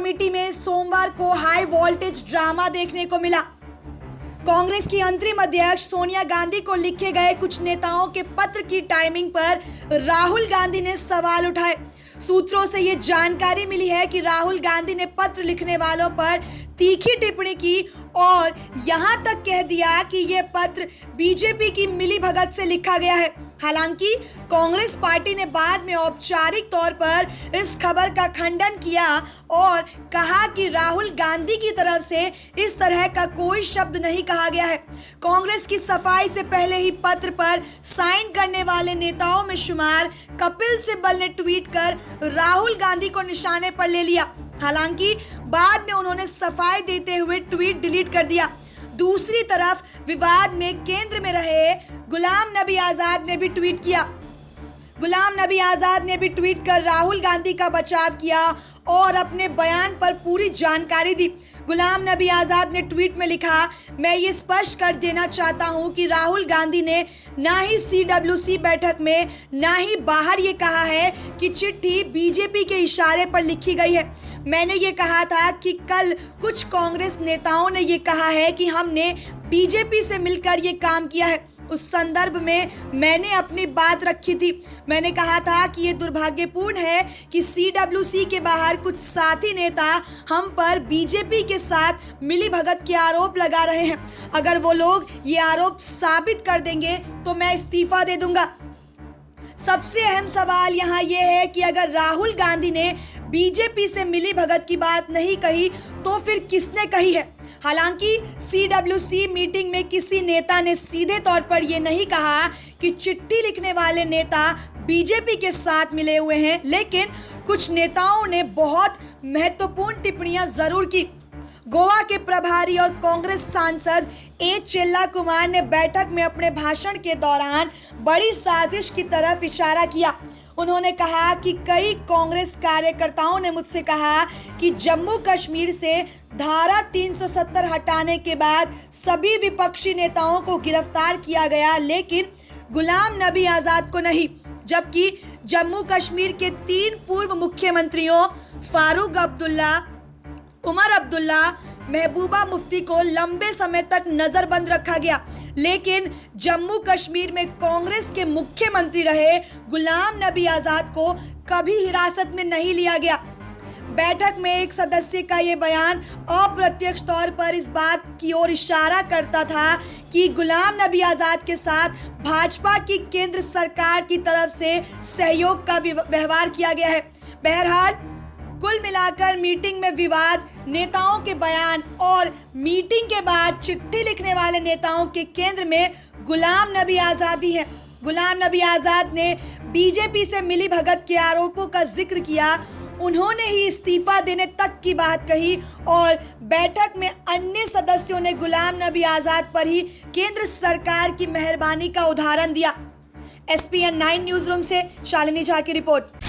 Committee में सोमवार को हाई वोल्टेज ड्रामा देखने को मिला। कांग्रेस की अंतरिम अध्यक्ष सोनिया गांधी को लिखे गए कुछ नेताओं के पत्र की टाइमिंग पर राहुल गांधी ने सवाल उठाए। सूत्रों से ये जानकारी मिली है कि राहुल गांधी ने पत्र लिखने वालों पर तीखी टिप्पणी की और यहां तक कह दिया कि ये पत्र बीजेपी की मिलीभगत से लिखा गया है। हालांकि कांग्रेस पार्टी ने बाद में औपचारिक तौर पर इस खबर का खंडन किया और कहा कि राहुल गांधी की तरफ से इस तरह का कोई शब्द नहीं कहा गया है। कांग्रेस की सफाई से पहले ही पत्र पर साइन करने वाले नेताओं में शुमार कपिल सिब्बल ने ट्वीट कर राहुल गांधी को निशाने पर ले लिया। हालांकि बाद में उन्होंने सफाई देते हुए ट्वीट डिलीट कर दिया। दूसरी तरफ विवाद में केंद्र में रहे गुलाम नबी आजाद ने भी ट्वीट किया। गुलाम नबी आजाद ने भी ट्वीट कर राहुल गांधी का बचाव किया और अपने बयान पर पूरी जानकारी दी। गुलाम नबी आजाद ने ट्वीट में लिखा, मैं ये स्पष्ट कर देना चाहता हूं कि राहुल गांधी ने ना ही CWC बैठक में ना ही बाहर ये कहा है कि चिट्ठी बीजेपी के इशारे पर लिखी गई है। मैंने ये कहा था कि कल कुछ कांग्रेस नेताओं ने ये कहा है कि हमने बीजेपी से मिलकर ये काम किया है। उस संदर्भ में मैंने अपनी बात रखी थी। मैंने कहा था कि ये दुर्भाग्यपूर्ण है कि CWC के बाहर कुछ साथी नेता हम पर बीजेपी के साथ मिलीभगत के आरोप लगा रहे हैं। अगर वो लोग ये आरोप साबित कर देंगे तो मैं इस्तीफा दे दूंगा। सबसे अहम सवाल यहाँ ये है कि अगर राहुल गांधी ने बीजेपी से मिलीभगत की बात नहीं कही तो फिर किसने कही है? हालांकि CWC मीटिंग में किसी नेता ने सीधे तौर पर यह नहीं कहा कि चिट्ठी लिखने वाले नेता बीजेपी के साथ मिले हुए हैं, लेकिन कुछ नेताओं ने बहुत महत्वपूर्ण टिप्पणियां जरूर की। गोवा के प्रभारी और कांग्रेस सांसद ए चेल्ला कुमार ने बैठक में अपने भाषण के दौरान बड़ी साजिश की तरफ इशारा किया। उन्होंने कहा कि कई कांग्रेस कार्यकर्ताओं ने मुझसे कहा कि जम्मू कश्मीर से धारा 370 हटाने के बाद सभी विपक्षी नेताओं को गिरफ्तार किया गया, लेकिन गुलाम नबी आजाद को नहीं। जबकि जम्मू कश्मीर के 3 पूर्व मुख्यमंत्रियों फारूक अब्दुल्ला, उमर अब्दुल्ला, महबूबा मुफ्ती को लंबे समय तक नजरबंद रखा गया, लेकिन जम्मू कश्मीर में कांग्रेस के मुख्यमंत्री रहे गुलाम नबी आजाद को कभी हिरासत में नहीं लिया गया। बैठक में एक सदस्य का ये बयान अप्रत्यक्ष तौर पर इस बात की ओर इशारा करता था कि गुलाम नबी आजाद के साथ भाजपा की केंद्र सरकार की तरफ से सहयोग का व्यवहार किया गया है। बहरहाल कुल मिलाकर मीटिंग में विवाद, नेताओं के बयान और मीटिंग के बाद चिट्ठी लिखने वाले नेताओं के केंद्र में गुलाम नबी आजाद ही है। गुलाम नबी आजाद ने बीजेपी से मिलीभगत के आरोपों का जिक्र किया। उन्होंने ही इस्तीफा देने तक की बात कही और बैठक में अन्य सदस्यों ने गुलाम नबी आजाद पर ही केंद्र सरकार की मेहरबानी का उदाहरण दिया। SPN 9 न्यूज रूम से शालिनी झा की रिपोर्ट।